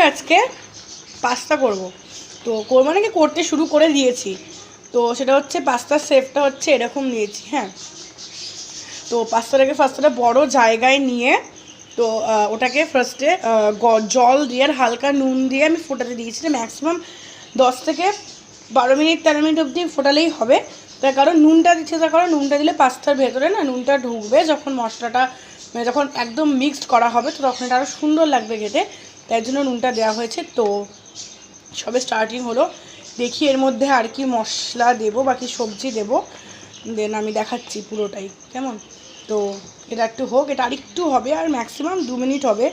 আজকে পাস্তা করব। তো করবো নাকি করতে শুরু করে দিয়েছি। তো সেটা হচ্ছে পাস্তার শেপটা হচ্ছে এরকম নিয়েছি। হ্যাঁ, তো ফার্স্টে বড় জায়গায় নিয়ে তো ওটাকে ফার্স্টে জল দিয়ে আর হালকা নুন দিয়ে আমি ফোটাতে দিয়েছি। ম্যাক্সিমাম 10 থেকে 12 মিনিট 13 মিনিট অবধি ফোটালেই হবে। তার কারণ নুনটা দিচ্ছে, তার কারণ নুনটা দিলে পাস্তার ভেতরে না নুনটা ঢুকবে, যখন মশলাটা যখন একদম মিক্সড করা হবে তো তখন এটা আরও সুন্দর লাগবে খেতে, তাই জন্য নুনটা দেওয়া হয়েছে। তো সবে স্টার্টিং হলো, দেখি এর মধ্যে আর কি মশলা দেবো, বাকি সবজি দেবো, দেন আমি দেখাচ্ছি পুরোটাই কেমন। তো এটা একটু হোক, এটা আরেকটু হবে, আর ম্যাক্সিমাম 2 মিনিট হবে।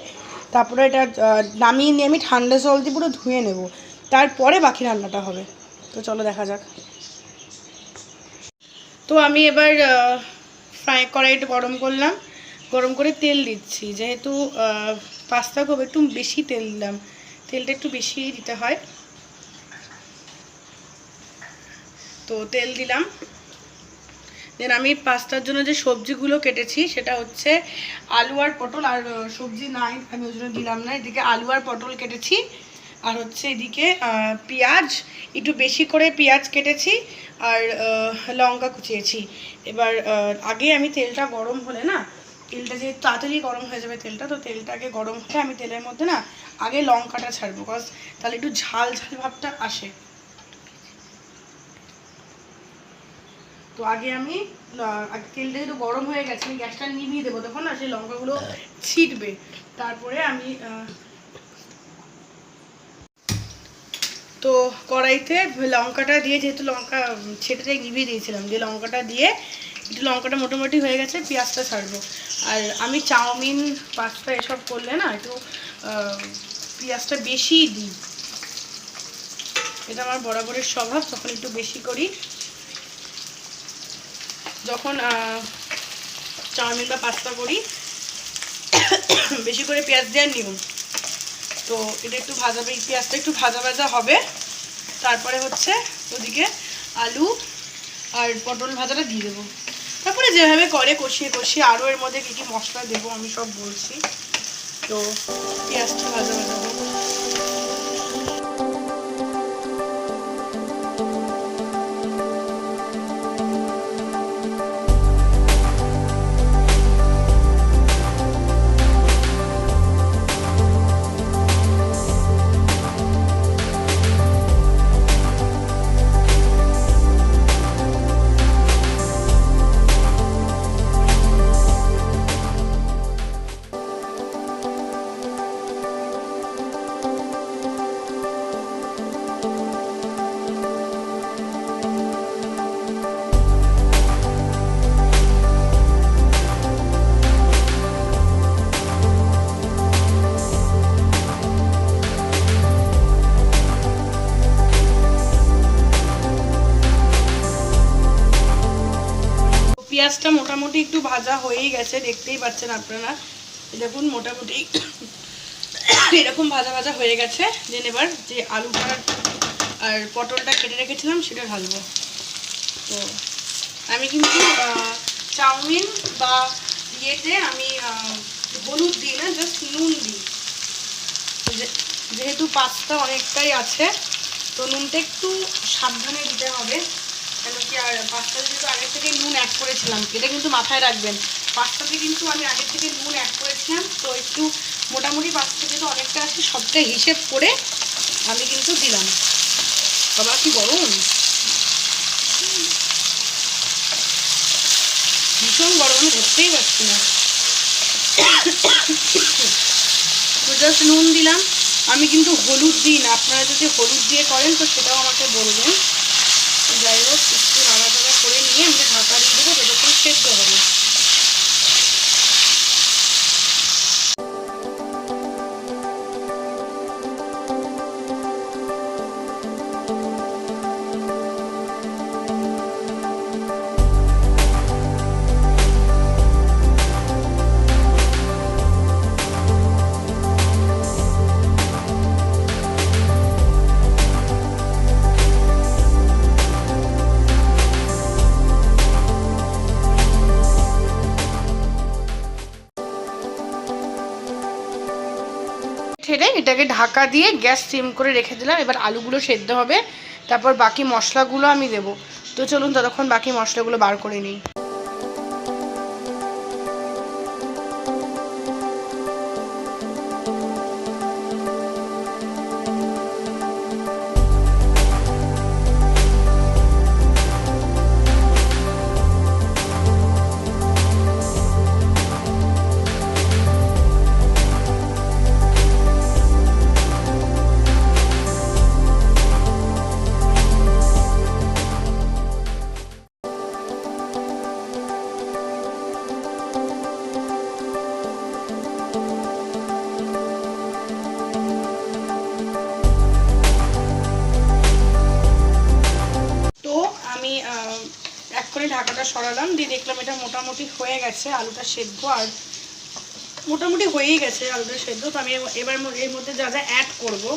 তারপরে এটা নামিয়ে নিয়ে আমি ঠান্ডা জল দিয়ে পুরো ধুয়ে নেব, তারপরে বাকি রান্নাটা হবে। তো চলো দেখা যাক। তো আমি এবার কড়াইটা গরম করলাম, গরম করে তেল দিচ্ছি। যেহেতু পাস্তা করবো একটু বেশি তেল দিলাম, তেলটা একটু বেশিই দিতে হয়। তো তেল দিলাম, দেন আমি পাস্তার জন্য যে সবজিগুলো কেটেছি সেটা হচ্ছে আলু আর পটল, আর সবজি নাই আমি ওই জন্য দিলাম না। এদিকে আলু আর পটল কেটেছি, আর হচ্ছে এদিকে পেঁয়াজ, একটু বেশি করে পেঁয়াজ কেটেছি, আর লঙ্কা কুচিয়েছি। এবার আগে আমি তেলটা গরম হলে না, তেলটা যে তাড়াতাড়ি গরম হয়ে যাবে তেলটা, তো তেলটা আগে গরম হলে আমি তেলের মধ্যে না আগে লঙ্কাটা ছাড়বো, বিকজ তাহলে একটু ঝাল ঝাল ভাবটা আসে। তো আগে আমি তেলটা একটু গরম হয়ে গেছে, আমি গ্যাসটা নিভিয়ে দেবো, তখন না সেই লঙ্কাগুলো ছিটবে। তারপরে আমি তো কড়াইতে লঙ্কাটা দিয়ে, যেহেতু লঙ্কা ছেটেটাই নিভিয়ে দিয়েছিলাম, দিয়ে লঙ্কাটা দিয়ে একটু লঙ্কাটা মোটামুটি হয়ে গেছে, পেঁয়াজটা ছাড়বো। আর আমি চাউমিন পাস্তা এসব করলে না একটু পেঁয়াজটা বেশিই দিই, এটা আমার বরাবরের স্বভাব, তখন একটু বেশি করি। যখন চাউমিন বা পাস্তা করি বেশি করে পেঁয়াজ দেওয়ার নিয়ম। তো এটা একটু পেঁয়াজটা একটু ভাজা ভাজা হবে, তারপরে হচ্ছে ওদিকে আলু আর পটল ভাজাটা দিয়ে দেবো। তারপরে যেভাবে করে কষিয়ে কষিয়ে আরও এর মধ্যে কী কী মশলা দেবো আমি সব বলছি। তো পেঁয়াজটা ভাজা ভাজা হোক। পেঁয়াজটা মোটামুটি একটু ভাজা হয়েই গেছে, দেখতেই পাচ্ছেন আপনারা, দেখুন মোটামুটি এরকম ভাজা ভাজা হয়ে গেছে। দেন এবার যে আলুটা আর পটলটা কেটে রেখেছিলাম সেটা ঢালবো। তো আমি কিন্তু চাউমিন বা ইয়েতে আমি হলুদ দিই না, জাস্ট নুন দিই। যেহেতু পাস্তা অনেকটাই আছে তো নুনটা একটু সাবধানে দিতে হবে, কেন কি আর পাস্তাতে যেহেতু আগের থেকে নুন অ্যাড করেছিলাম, এটা কিন্তু মাথায় রাখবেন, পাস্তাতে কিন্তু আমি আগের থেকে নুন অ্যাড করেছিলাম। তো একটু মোটামুটি পাস্তা যেহেতু অনেকটা আছে সবটা হিসেব করে আমি কিন্তু দিলাম। বাবা কি গরম, ভীষণ গরম, আমি ধরতেই পারছি না। তো জাস্ট নুন দিলাম, আমি কিন্তু হলুদ দিই না, আপনারা যদি হলুদ দিয়ে করেন তো সেটাও আমাকে বলবেন। যাই হোক একটু নাড়াচাড়া করে নিয়ে আমি ঢাকা দিয়ে দেবো, যতক্ষণ সেদ্ধ হবে। এটাকে ঢাকা দিয়ে গ্যাস সিম করে রেখে দিলাম। এবার আলুগুলো সেদ্ধ হবে, তারপর বাকি মশলাগুলো আমি দেবো। তো চলুন ততক্ষণ বাকি মশলাগুলো বার করে নিই। এক করে ঢাকাটা সরালাম, দিয়ে দেখলাম এটা মোটামুটি হয়ে গেছে আলুটা সেদ্ধ, আর মোটামুটি হয়েই গেছে আলুটা সেদ্ধ। তো আমি এবার এর মধ্যে যা যা অ্যাড করবো,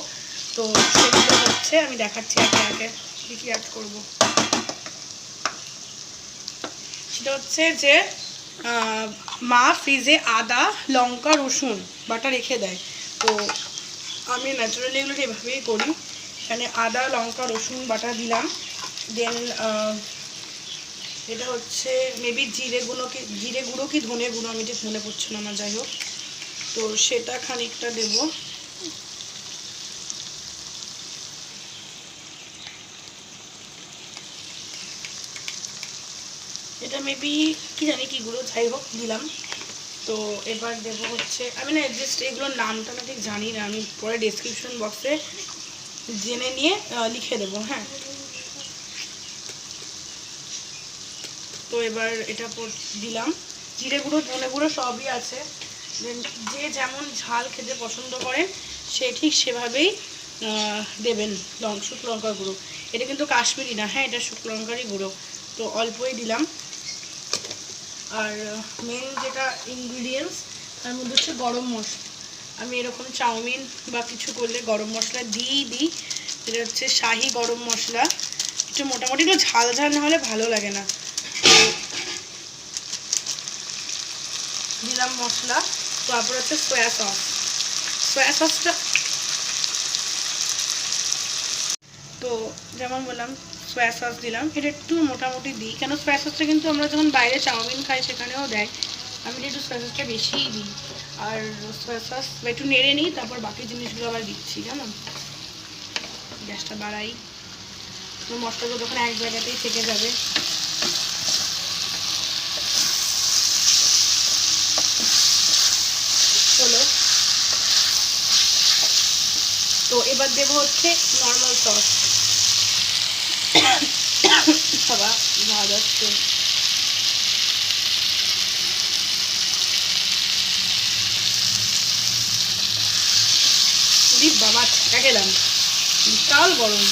তো সেগুলো হচ্ছে আমি দেখাচ্ছি একে একে কী কী অ্যাড করবো। সেটা হচ্ছে যে মা ফ্রিজে আদা লঙ্কা রসুন বাটা রেখে দেয়, তো আমি ন্যাচারালি এগুলো এভাবেই করি। এখানে আদা লঙ্কা রসুন বাটা দিলাম। দেন এটা হচ্ছে মেবি জিরে গুঁড়ো কি ধনে গুঁড়ো, আমি ঠিক মনে পড়ছে না আমার, যাই হোক। তো সেটা খানিকটা দেব। এটা মেবি কি জানি কি গুঁড়ো, যাই হোক দিলাম। তো এবার দেবো হচ্ছে, আমি না জাস্ট এগুলোর নামটা না ঠিক জানি না, আমি পরে ডেসক্রিপশন বক্সে জেনে নিয়ে লিখে দেবো, হ্যাঁ। তো এবার এটা দিলাম। জিরে গুঁড়ো ধনে গুঁড়ো সবই আছে, দেন যে যেমন ঝাল খেতে পছন্দ করেন সে ঠিক সেভাবেই দেবেন। শুকনো লঙ্কার গুঁড়ো, এটা কিন্তু কাশ্মীরি না, হ্যাঁ, এটা শুকনো লঙ্কারই গুঁড়ো, তো অল্পই দিলাম। আর মেন যেটা ইনগ্রিডিয়েন্টস তার মধ্যে হচ্ছে গরম মশলা। আমি এরকম চাউমিন বা কিছু করলে গরম মশলা দিই। এটা হচ্ছে শাহি গরম মশলা, একটু মোটামুটি একটু ঝাল ঝাল না হলে ভালো লাগে না। দিলাম মশলা। তারপর হচ্ছে সয়া সসটা তো যেমন বললাম সয়া সস দিলাম, এটা একটু মোটামুটি দিই, কেন সয়া সসটা কিন্তু আমরা যখন বাইরে চাউমিন খাই সেখানেও দেয়, আমি একটু সয়া সসটা বেশিই দিই। আর সয়া সস একটু নেড়ে নিই, তারপর বাকি জিনিসগুলো আবার দিচ্ছি, কেমন। গ্যাসটা বাড়াই, মশলাগুলো যখন এক জায়গাতেই থেকে যাবে। চলো, তো এবার দেবো হচ্ছে নর্মাল সস। বাবা ভালো যাচ্ছে, বাবা ছাকা খেলাম, বিশাল গরম।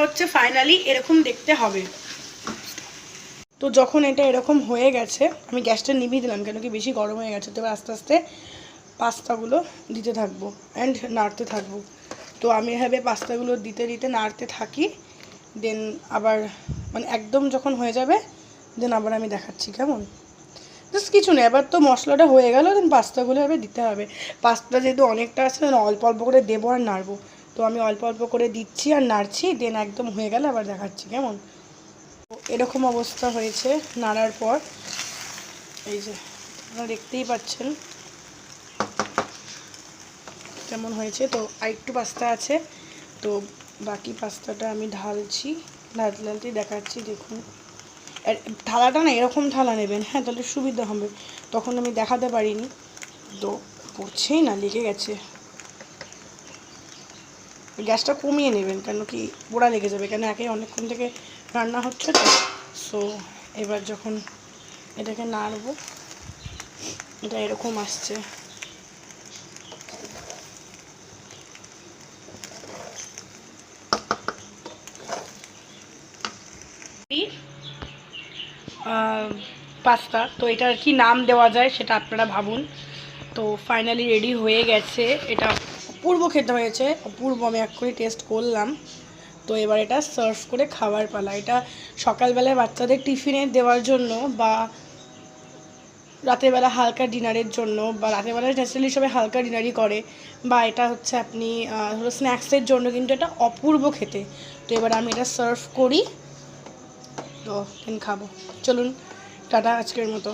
হচ্ছে ফাইনালি এরকম দেখতে হবে। তো যখন এটা এরকম হয়ে গেছে আমি গ্যাসটা নিভিয়ে দিলাম, কেন কি বেশি গরম হয়ে গেছে। তো এবার আস্তে আস্তে পাস্তাগুলো দিতে থাকবো অ্যান্ড নাড়তে থাকবো। তো আমি এভাবে পাস্তাগুলো দিতে দিতে নাড়তে থাকি, দেন আবার মানে একদম যখন হয়ে যাবে দেন আবার আমি দেখাচ্ছি, কেমন। জাস্ট কিছু নেই, এবার তো মশলাটা হয়ে গেল, দেন পাস্তাগুলো এবার দিতে হবে। পাস্তা যেহেতু অনেকটা আছে অল্প অল্প করে দেবো আর নাড়বো, তো আমি অল্প অল্প করে দিচ্ছি আর নাড়ছি, দেন একদম হয়ে গেলে আবার দেখাচ্ছি, কেমন। এরকম অবস্থা হয়েছে নাড়ার পর, এই যে আপনারা দেখতেই পাচ্ছেন কেমন হয়েছে। তো আরেকটু পাস্তা আছে, তো বাকি পাস্তাটা আমি ঢালছি, ঢালতেই দেখাচ্ছি, দেখুন। আর থালাটা না এরকম থালা নেবেন, হ্যাঁ, তাহলে সুবিধা হবে। তখন আমি দেখাতে পারিনি, তো পড়ছেই না, লেগে গেছে। গ্যাসটা কমিয়ে নেবেন, কেন কি পোড়া লেগে যাবে, কেন একে অনেকক্ষণ থেকে রান্না হচ্ছে তো। সো এবার যখন এটাকে নাড়বো, এটা এরকম আসছে। পাস্তা, তো এটার কি নাম দেওয়া যায় সেটা আপনারা ভাবুন। তো ফাইনালি রেডি হয়ে গেছে। এটা অপূর্ব খেতে হয়েছে, অপূর্ব। আমি এক্ষুনি টেস্ট করলাম। তো এবার এটা সার্ভ করে খাওয়ার পালা। এটা সকালবেলায় বাচ্চাদের টিফিনে দেওয়ার জন্য, বা রাতেরবেলা হালকা ডিনারের জন্য, বা রাতেরবেলা ন্যাচারালি সবাই হালকা ডিনারই করে, বা এটা হচ্ছে আপনি ধরো স্ন্যাক্সের জন্য, কিন্তু এটা অপূর্ব খেতে। তো এবার আমি এটা সার্ভ করি, তো দেন খাবো। চলুন, টাটা আজকের মতো।